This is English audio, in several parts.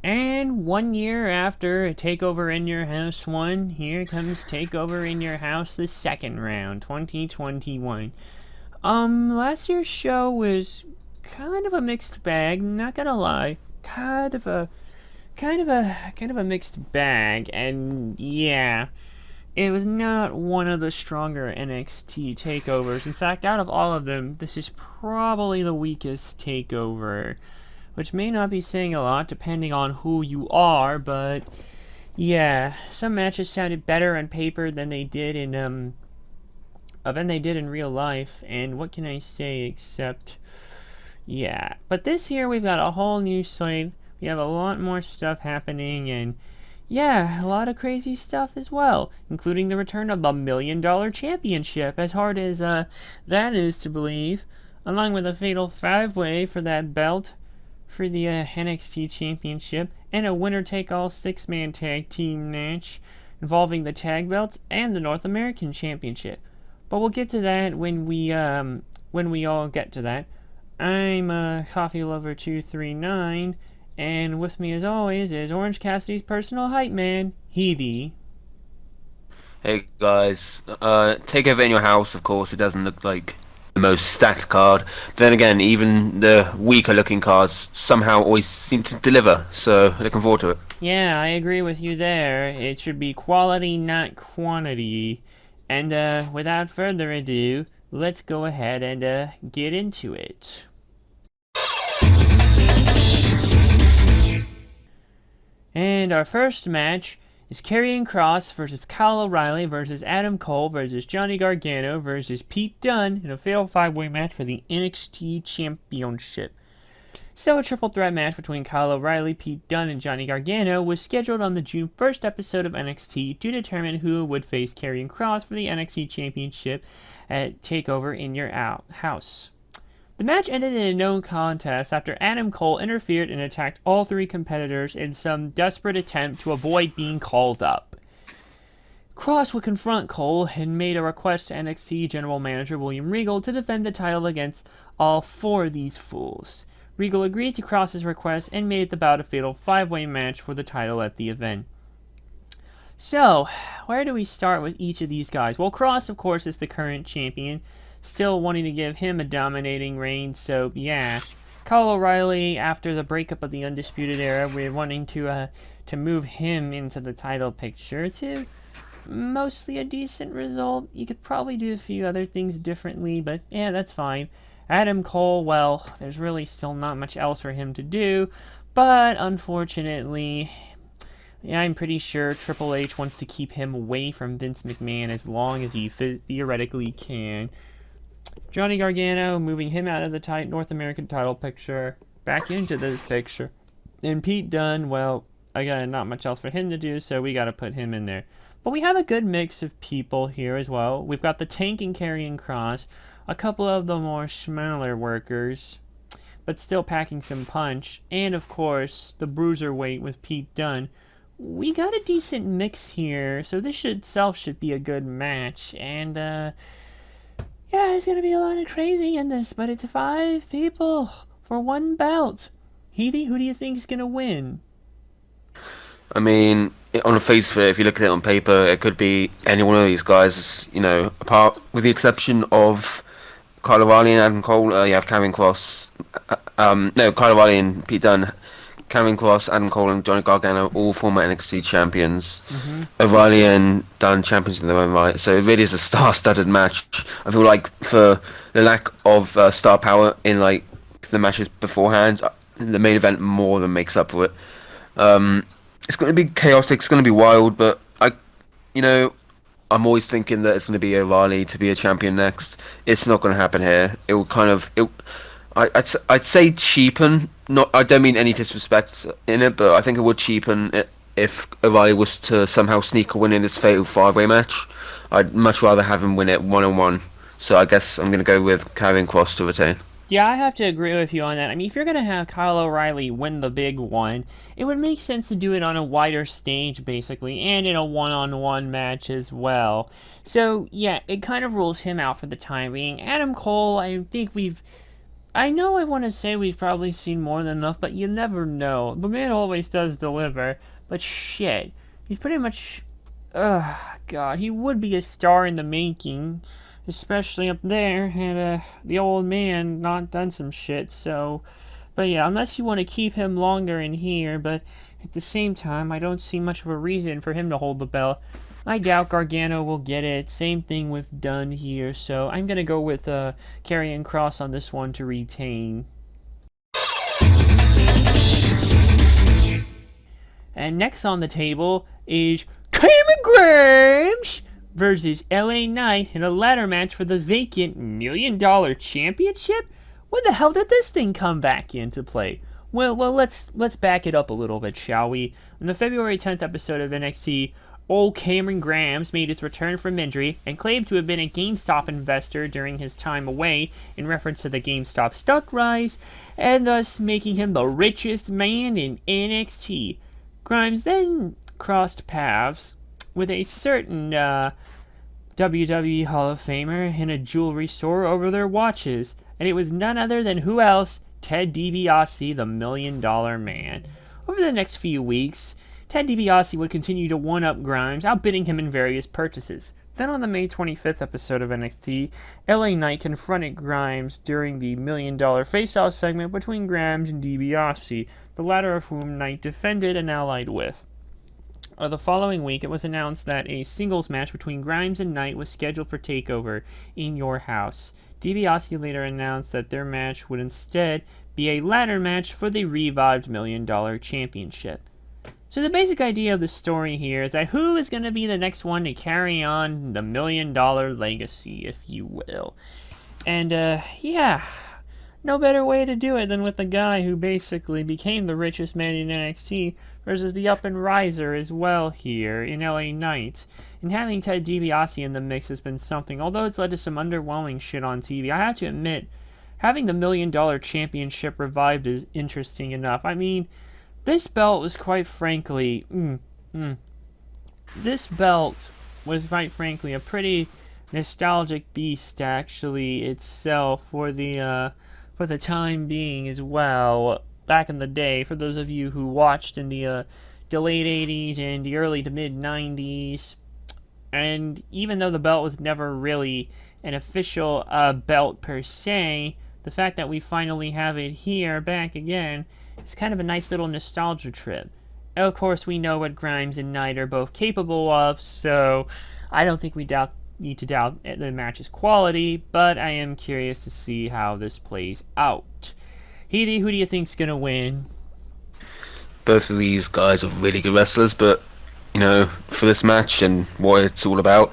And 1 year after TakeOver in Your House 1, here comes TakeOver in Your House, the second round, 2021. Last year's show was kind of a mixed bag, not gonna lie. Kind of a mixed bag, and yeah, it was not one of the stronger NXT takeovers. In fact, out of all of them, this is probably the weakest takeover, which may not be saying a lot depending on who you are, but yeah, some matches sounded better on paper than they did in real life, and what can I say except yeah. But this year we've got a whole new slate. We have a lot more stuff happening, and yeah, a lot of crazy stuff as well, including the return of the $1 Million Championship, as hard as that is to believe, along with a fatal 5-way for that belt for the NXT Championship, and a winner-take-all 6-man tag team match involving the tag belts and the North American Championship. But we'll get to that when we all get to that. I'm Coffee Lover 239, and with me as always is Orange Cassidy's personal hype man, Heathy. Hey guys, TakeOver in Your House, of course, it doesn't look like the most stacked card. But then again, even the weaker looking cards somehow always seem to deliver, so looking forward to it. Yeah, I agree with you there. It should be quality, not quantity. And without further ado, let's go ahead and get into it. And our first match is Karrion Kross versus Kyle O'Reilly versus Adam Cole versus Johnny Gargano versus Pete Dunne in a fatal 5-way match for the NXT Championship. So a triple threat match between Kyle O'Reilly, Pete Dunne, and Johnny Gargano was scheduled on the June 1st episode of NXT to determine who would face Karrion Kross for the NXT Championship at TakeOver in Your House. The match ended in a no contest after Adam Cole interfered and attacked all three competitors in some desperate attempt to avoid being called up. Kross would confront Cole and made a request to NXT General Manager William Regal to defend the title against all four of these fools. Regal agreed to Kross's request and made the bout a fatal 5-way match for the title at the event. So, where do we start with each of these guys? Well, Kross, of course, is the current champion, still wanting to give him a dominating reign, so yeah. Kyle O'Reilly, after the breakup of the Undisputed Era, we're wanting to move him into the title picture too. Mostly a decent result. You could probably do a few other things differently, but yeah, that's fine. Adam Cole, well, there's really still not much else for him to do, but unfortunately, yeah, I'm pretty sure Triple H wants to keep him away from Vince McMahon as long as he theoretically can. Johnny Gargano, moving him out of the North American title picture, back into this picture. And Pete Dunne, well, again, not much else for him to do, so we gotta put him in there. But we have a good mix of people here as well. We've got the Tank and Karrion Kross, a couple of the more smaller workers, but still packing some punch, and of course, the Bruiserweight with Pete Dunne. We got a decent mix here, so this should be a good match, and yeah, there's gonna be a lot of crazy in this, but it's 5 people for one belt. Heathy, who do you think is gonna win? I mean, on the face of it, if you look at it on paper, it could be any one of these guys, apart with the exception of Kyle O'Reilly and Adam Cole. You have Karrion Kross, no, Kyle O'Reilly and Pete Dunne, Karrion Kross, Adam Cole, and Johnny Gargano, all former NXT champions. O'Reilly and Dunne champions in their own right. So it really is a star-studded match. I feel like for the lack of star power in like the matches beforehand, the main event more than makes up for it. It's going to be chaotic. It's going to be wild, but I'm always thinking that it's going to be O'Reilly to be a champion next. It's not going to happen here. It will kind of I'd say cheapen. Not, I don't mean any disrespect in it, but I think it would cheapen it if O'Reilly was to somehow sneak a win in this fatal 5-way match. I'd much rather have him win it 1-on-1. So I guess I'm going to go with Karrion Kross to retain. Yeah, I have to agree with you on that. I mean, if you're going to have Kyle O'Reilly win the big one, it would make sense to do it on a wider stage, basically, and in a one-on-one match as well. So, yeah, it kind of rules him out for the time being. Adam Cole, I think we've I know I want to say we've probably seen more than enough, but you never know. The man always does deliver, but shit. He's pretty much... God, he would be a star in the making, especially up there, and the old man not done some shit, so... But yeah, unless you want to keep him longer in here, but at the same time, I don't see much of a reason for him to hold the belt. I doubt Gargano will get it. Same thing with Dunn here, so I'm going to go with Karrion Kross on this one to retain. And next on the table is Cameron Grimes versus LA Knight in a ladder match for the vacant $1 million championship. When the hell did this thing come back into play? Well, let's back it up a little bit, shall we? In the February 10th episode of NXT, old Cameron Grimes made his return from injury and claimed to have been a GameStop investor during his time away in reference to the GameStop stock rise, and thus making him the richest man in NXT. Grimes then crossed paths with a certain WWE Hall of Famer in a jewelry store over their watches, and it was none other than who else? Ted DiBiase, the $1 Million Man. Over the next few weeks, Ted DiBiase would continue to one-up Grimes, outbidding him in various purchases. Then on the May 25th episode of NXT, LA Knight confronted Grimes during the $1 Million Face-Off segment between Grimes and DiBiase, the latter of whom Knight defended and allied with. The following week, it was announced that a singles match between Grimes and Knight was scheduled for TakeOver in Your House. DiBiase later announced that their match would instead be a ladder match for the revived $1 Million Championship. So the basic idea of the story here is that who is going to be the next one to carry on the $1 Million legacy, if you will. And, yeah, no better way to do it than with the guy who basically became the richest man in NXT versus the up-and-riser as well here in LA Knight. And having Ted DiBiase in the mix has been something. Although it's led to some underwhelming shit on TV, I have to admit, having the $1 Million Championship revived is interesting enough. I mean, this belt was quite frankly... This belt was quite frankly a pretty nostalgic beast, actually, itself, for the time being as well. Back in the day, for those of you who watched in the late 80s and the early to mid 90s, and even though the belt was never really an official belt per se, the fact that we finally have it here back again is kind of a nice little nostalgia trip. Of course, we know what Grimes and Knight are both capable of, so I don't think we need to doubt the match's quality, but I am curious to see how this plays out. Healy, who do you think's gonna win? Both of these guys are really good wrestlers, but you know, for this match and what it's all about,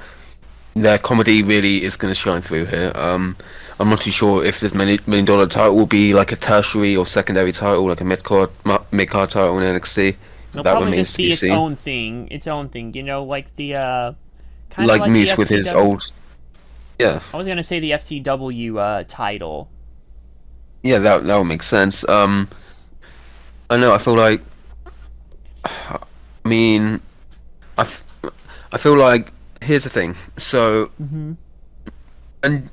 their comedy really is going to shine through here. I'm not too sure if this $1 million title will be like a tertiary or secondary title, like a mid-card title in NXT. It'll that probably remains just to be be its seen. own thing, you know, like the kind Like of like Moose the with his FTW. old, yeah, I was gonna say the FTW title. yeah, that would make sense. I know. I feel like, I mean, I feel like here's the thing. So, and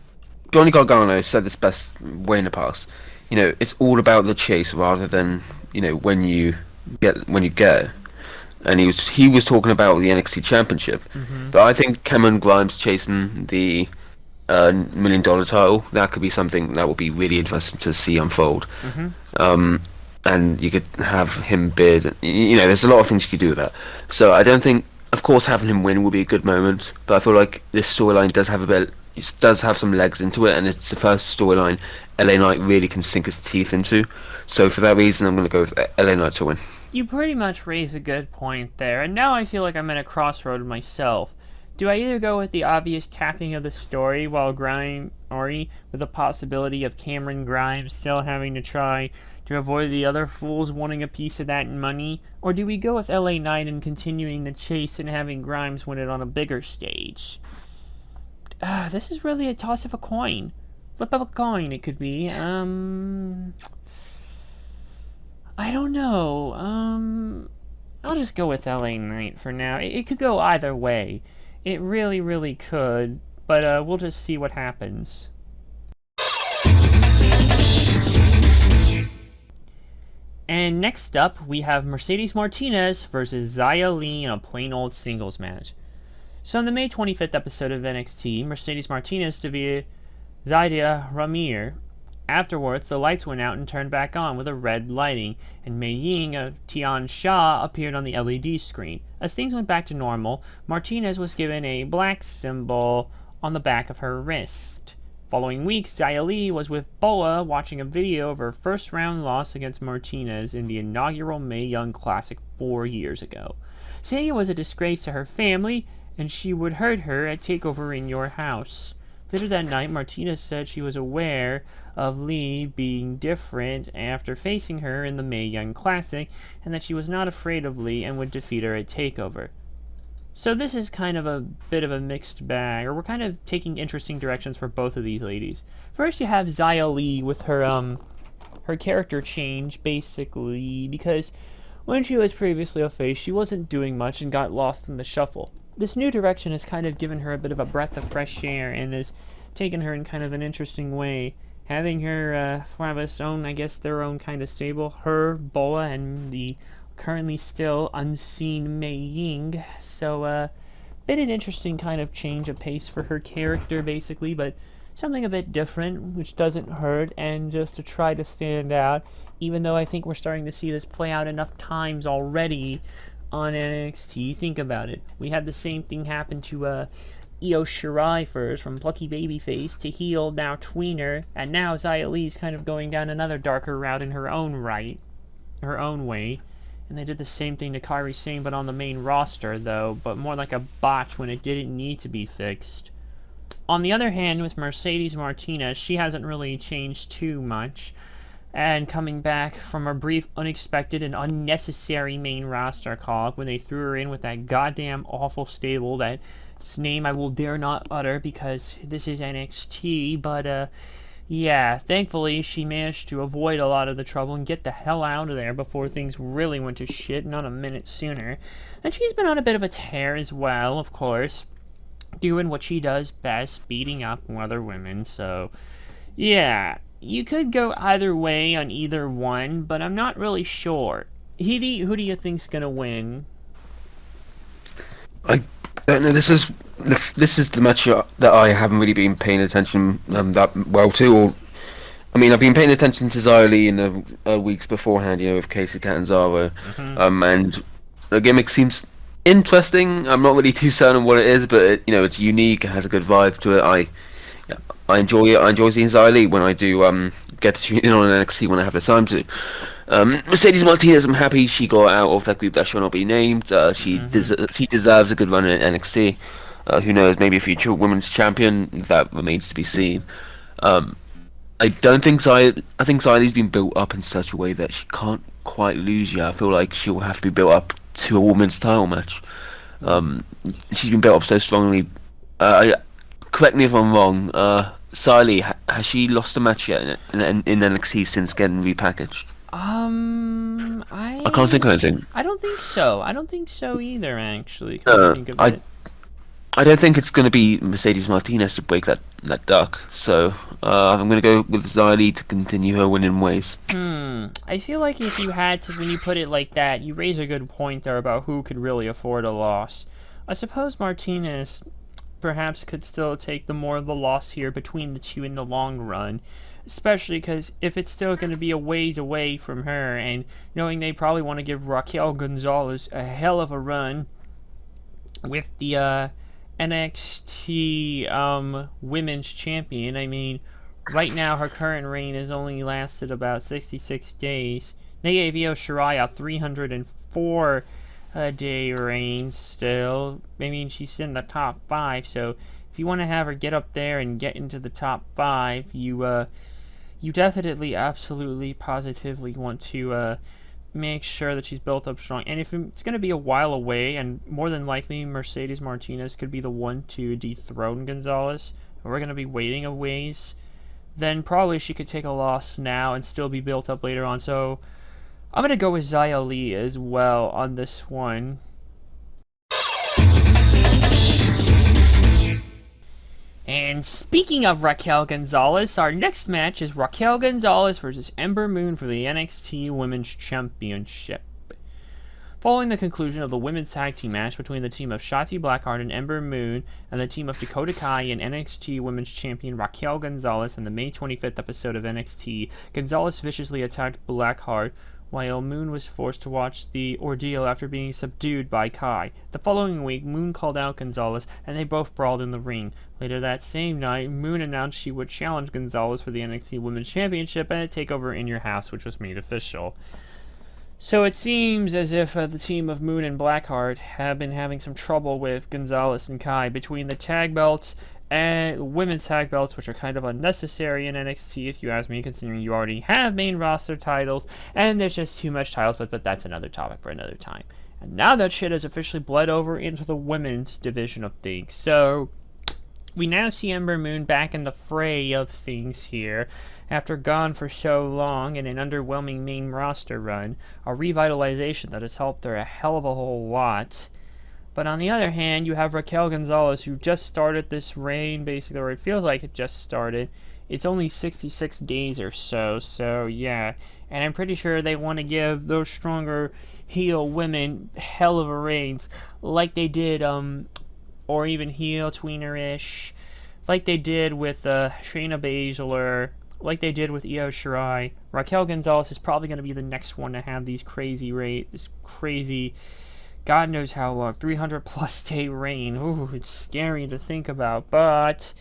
Johnny Gargano said this best way in the past. You know, it's all about the chase rather than when you get it. And he was talking about the NXT Championship, but I think Cameron Grimes chasing the $1 million title, that could be something that would be really interesting to see unfold. And you could have him bid. There's a lot of things you could do with that. So I don't think, of course, having him win would be a good moment, but I feel like this storyline does have some legs into it, and it's the first storyline LA Knight really can sink his teeth into. So for that reason, I'm going to go with LA Knight to win. You pretty much raise a good point there, and now I feel like I'm at a crossroad myself. Do I either go with the obvious capping of the story while with the possibility of Cameron Grimes still having to try to avoid the other fools wanting a piece of that money, or do we go with LA Knight and continuing the chase and having Grimes win it on a bigger stage? This is really a toss of a coin. Flip of a coin, it could be. I don't know. I'll just go with LA Knight for now. It could go either way. It really, really could. But we'll just see what happens. And next up, we have Mercedes Martinez versus Xia Li in a plain old singles match. So in the May 25th episode of NXT, Mercedes Martinez defeated Zydia Ramir. Afterwards, the lights went out and turned back on with a red lighting, and Mei Ying of Tian Sha appeared on the LED screen. As things went back to normal, Martinez was given a black symbol on the back of her wrist. Following weeks, Xia Li was with Boa watching a video of her first round loss against Martinez in the inaugural Mae Young Classic 4 years ago. Saying it was a disgrace to her family, and she would hurt her at TakeOver in your house. Later that night, Martinez said she was aware of Li being different after facing her in the Mae Young Classic, and that she was not afraid of Li and would defeat her at TakeOver. So this is kind of a bit of a mixed bag, or we're kind of taking interesting directions for both of these ladies. First, you have Xia Li with her character change, basically, because when she was previously a face, she wasn't doing much and got lost in the shuffle. This new direction has kind of given her a bit of a breath of fresh air and has taken her in kind of an interesting way. Having her have its own, I guess, their own kind of stable, her, Boa, and the currently still unseen Mei Ying. So, been an interesting kind of change of pace for her character, basically, but something a bit different, which doesn't hurt, and just to try to stand out, even though I think we're starting to see this play out enough times already on NXT. Think about it. We had the same thing happen to Io Shirai first, from plucky babyface to heel, now tweener, and now Xia Li's kind of going down another darker route in her own right, her own way. And they did the same thing to Kairi Sane, but on the main roster, though, but more like a botch when it didn't need to be fixed. On the other hand, with Mercedes Martinez, she hasn't really changed too much. And coming back from a brief, unexpected, and unnecessary main roster call-up when they threw her in with that goddamn awful stable, that name I will dare not utter because this is NXT, but, yeah, thankfully she managed to avoid a lot of the trouble and get the hell out of there before things really went to shit, not a minute sooner. And she's been on a bit of a tear as well, of course, doing what she does best, beating up other women, so, yeah. You could go either way on either one, but I'm not really sure. Heath, who do you think's gonna win? I don't know. This is the match that I haven't really been paying attention that well to. Or, I mean, I've been paying attention to Xia Li in the weeks beforehand, with Casey Catanzaro, and the gimmick seems interesting. I'm not really too certain what it is, but it's unique. It has a good vibe to it. I enjoy it. I enjoy seeing Xia Li when I do get to tune in on NXT when I have the time to. Mercedes Martinez, I'm happy she got out of that group that shall not be named. She deserves a good run in NXT. Who knows? Maybe a future women's champion. That remains to be seen. I don't think Xia. I think Xia Li's been built up in such a way that she can't quite lose yet. I feel like she'll have to be built up to a women's title match. She's been built up so strongly. Correct me if I'm wrong. Xia Li, has she lost a match yet in NXT since getting repackaged? I can't think of anything. I don't think so. I don't think so either, actually. Think of it. I don't think it's going to be Mercedes Martinez to break that duck. So I'm going to go with Xia Li to continue her winning ways. I feel like if you had to, when you put it like that, you raise a good point there about who could really afford a loss. I suppose Martinez perhaps could still take the more of the loss here between the two in the long run, especially because if it's still going to be a ways away from her, and knowing they probably want to give Raquel Gonzales a hell of a run with the NXT Women's Champion. I mean, right now her current reign has only lasted about 66 days. They gave Io Shirai a 304 day reign still. I mean, she's in the top 5, so if you want to have her get up there and get into the top 5, you definitely, absolutely, positively want to make sure that she's built up strong. And if it's going to be a while away, and more than likely Mercedes Martinez could be the one to dethrone Gonzales, and we're going to be waiting a ways, then probably she could take a loss now and still be built up later on. So I'm going to go with Xia Li as well on this one. And speaking of Raquel Gonzales, our next match is Raquel Gonzales versus Ember Moon for the NXT Women's Championship. Following the conclusion of the women's tag team match between the team of Shotzi Blackheart and Ember Moon and the team of Dakota Kai and NXT Women's Champion Raquel Gonzales in the May 25th episode of NXT, Gonzales viciously attacked Blackheart, while Moon was forced to watch the ordeal after being subdued by Kai. The following week, Moon called out Gonzales, and they both brawled in the ring. Later that same night, Moon announced she would challenge Gonzales for the NXT Women's Championship at a TakeOver in Your House, which was made official. So it seems as if the team of Moon and Blackheart have been having some trouble with Gonzales and Kai between the tag belts and women's tag belts, which are kind of unnecessary in NXT, if you ask me, considering you already have main roster titles, and there's just too much titles, but that's another topic for another time. And now that shit has officially bled over into the women's division of things. So we now see Ember Moon back in the fray of things here, after gone for so long in an underwhelming main roster run, a revitalization that has helped her a hell of a whole lot. But on the other hand, you have Raquel Gonzales, who just started this reign, basically, or it feels like it just started. It's only 66 days or so yeah. And I'm pretty sure they want to give those stronger heel women hell of a reigns, like they did, or even heel tweener-ish, like they did with Shayna Baszler, like they did with Io Shirai. Raquel Gonzales is probably going to be the next one to have these crazy, God knows how long, 300 plus day reign. Ooh, it's scary to think about, but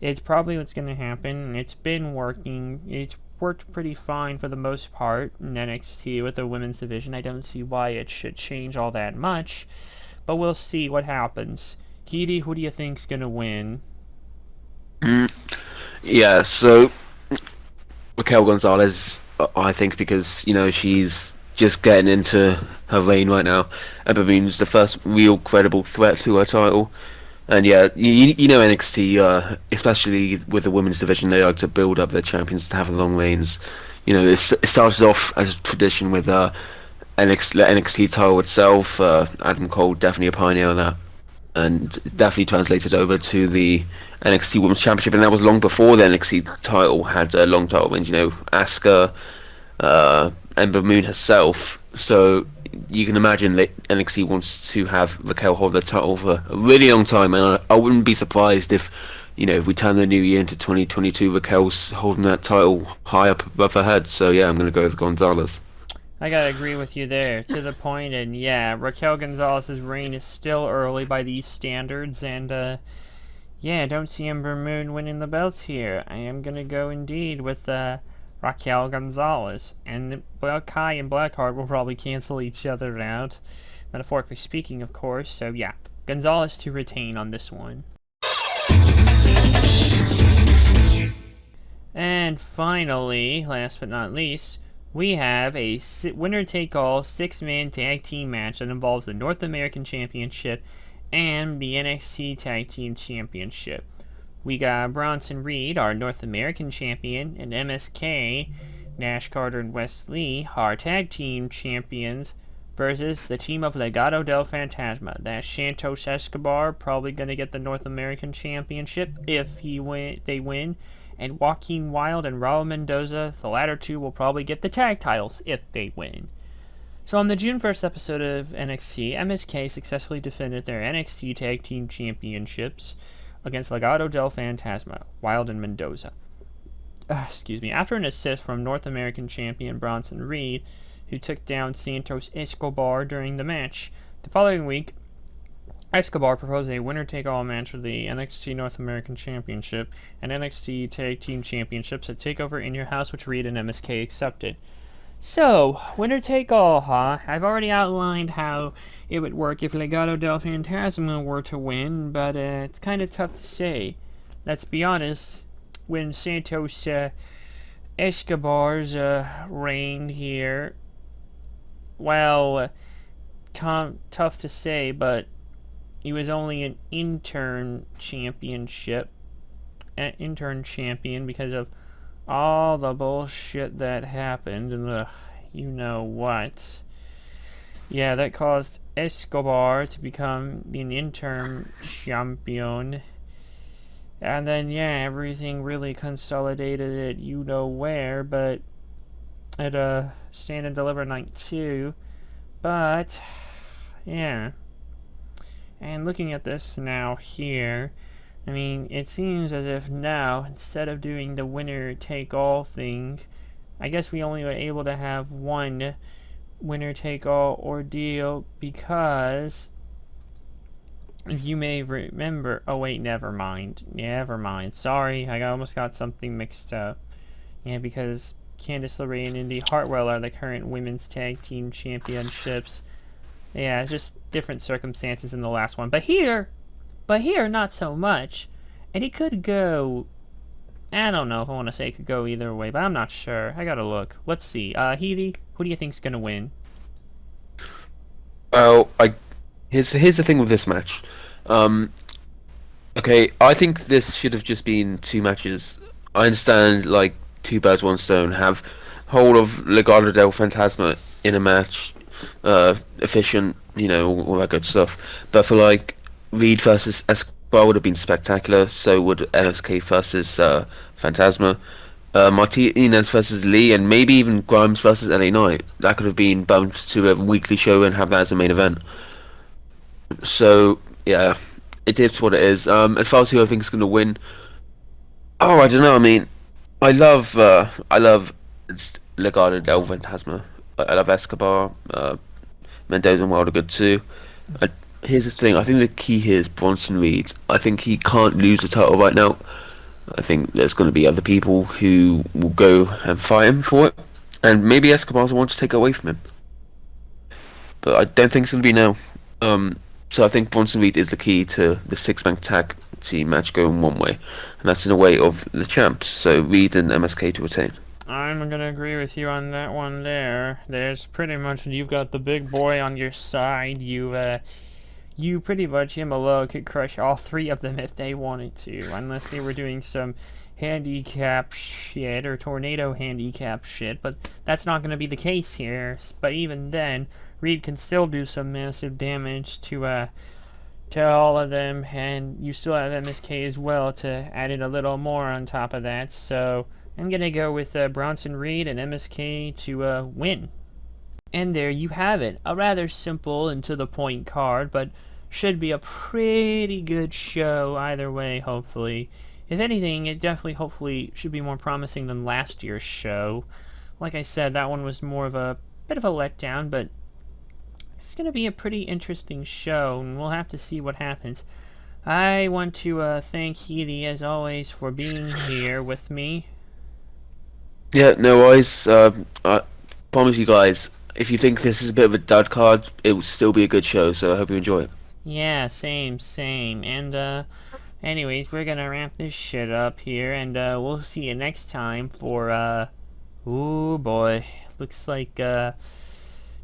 it's probably what's going to happen. It's been working. It's worked pretty fine for the most part in NXT with the women's division. I don't see why it should change all that much, but we'll see what happens. Keedy, who do you think's going to win? Yeah, so Raquel Gonzalez, I think, because she's just getting into her reign right now. Ember Moon's the first real credible threat to her title, and yeah, you know NXT, especially with the women's division, they like to build up their champions to have long reigns. It started off as a tradition with NXT title itself. Adam Cole definitely a pioneer on that, and definitely translated over to the NXT Women's Championship, and that was long before the NXT title had a long title reigns. Asuka, Ember Moon herself. So you can imagine that NXT wants to have Raquel hold the title for a really long time, and I wouldn't be surprised if we turn the new year into 2022, Raquel's holding that title high up above her head. So yeah, I'm going to go with Gonzalez. I gotta agree with you there, to the point, and yeah, Raquel Gonzalez's reign is still early by these standards, and yeah, don't see Ember Moon winning the belts here. I am gonna go indeed with Raquel Gonzalez, and Kai and Blackheart will probably cancel each other out, metaphorically speaking, of course. So yeah, Gonzalez to retain on this one. And finally, last but not least, we have a winner-take-all 6-man tag team match that involves the North American Championship and the NXT Tag Team Championship. We got Bronson Reed, our North American champion, and MSK, Nash Carter and Wes Lee, our tag team champions, versus the team of Legado del Fantasma. That's Santos Escobar, probably going to get the North American Championship if they win, and Joaquin Wilde and Raul Mendoza, the latter two, will probably get the tag titles if they win. So on the June 1st episode of NXT, MSK successfully defended their NXT Tag Team Championships against Legado del Fantasma, Wilde and Mendoza. After an assist from North American champion Bronson Reed, who took down Santos Escobar during the match. The following week, Escobar proposed a winner-take-all match for the NXT North American Championship and NXT Tag Team Championships at TakeOver in Your House, which Reed and MSK accepted. So, winner-take-all, huh? I've already outlined how it would work if Legado del Fantasma were to win, but it's kind of tough to say. Let's be honest, when Santos Escobar's reign here, well, tough to say, but he was only an intern champion because of all the bullshit that happened, and you know what. Yeah, that caused Escobar to become an interim champion. And then, yeah, everything really consolidated at you know where, but at Stand and Deliver Night 2. But, yeah. And looking at this now here, I mean, it seems as if now, instead of doing the winner take all thing, I guess we only were able to have one winner take all ordeal because if you may remember, oh wait, never mind, sorry, I almost got something mixed up. Yeah, because Candice LeRae and Indy Hartwell are the current women's tag team championships. Yeah, just different circumstances in the last one, but here not so much. And it could go, I don't know if I want to say it could go either way, but I'm not sure. I gotta look. Let's see. Healy, who do you think's gonna win? Well, here's the thing with this match. Okay, I think this should have just been two matches. I understand, like, two birds, one stone. Have whole of Legado del Fantasma in a match, efficient, all that good stuff. But for like Reed versus Escobar would have been spectacular. So would MSK versus Phantasma. Martinez versus Lee, and maybe even Grimes versus LA Knight. That could have been bumped to a weekly show and have that as a main event. So yeah, it is what it is. As far as who I think is going to win, oh, I don't know. I mean, I love Legado del Fantasma. I love Escobar. Mendoza and Wild are good too. Here's the thing. I think the key here is Bronson Reed. I think he can't lose the title right now. I think there's going to be other people who will go and fight him for it, and maybe Escobar will want to take it away from him. But I don't think it's going to be now. So I think Bronson Reed is the key to the six-man tag team match going one way, and that's in the way of the champs. So Reed and MSK to retain. I'm gonna agree with you on that one there. There's pretty much, you've got the big boy on your side. You pretty much, him alone, could crush all three of them if they wanted to, unless they were doing some handicap shit or tornado handicap shit, but that's not gonna be the case here. But even then, Reed can still do some massive damage to all of them, and you still have MSK as well to add in a little more on top of that, so I'm going to go with Bronson Reed and MSK to win. And there you have it. A rather simple and to the point card, but should be a pretty good show either way, hopefully. If anything, it definitely, hopefully, should be more promising than last year's show. Like I said, that one was more of a bit of a letdown, but it's going to be a pretty interesting show, and we'll have to see what happens. I want to thank Healy, as always, for being here with me. Yeah, no worries. I promise you guys, if you think this is a bit of a dud card, it will still be a good show, so I hope you enjoy it. Yeah, same. And, anyways, we're gonna wrap this shit up here, and, we'll see you next time for, ooh boy. Looks like,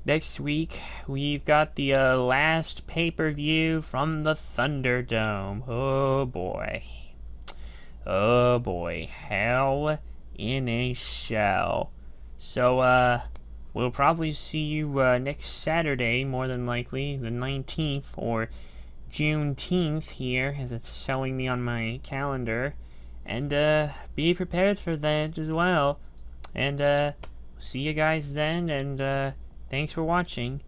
next week, we've got the, last pay-per-view from the Thunderdome. Oh boy. Oh boy. Hell in a Shell. So, we'll probably see you next Saturday, more than likely, the 19th, or Juneteenth here, as it's showing me on my calendar. And, be prepared for that as well. And, see you guys then, and, thanks for watching.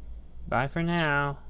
Bye for now.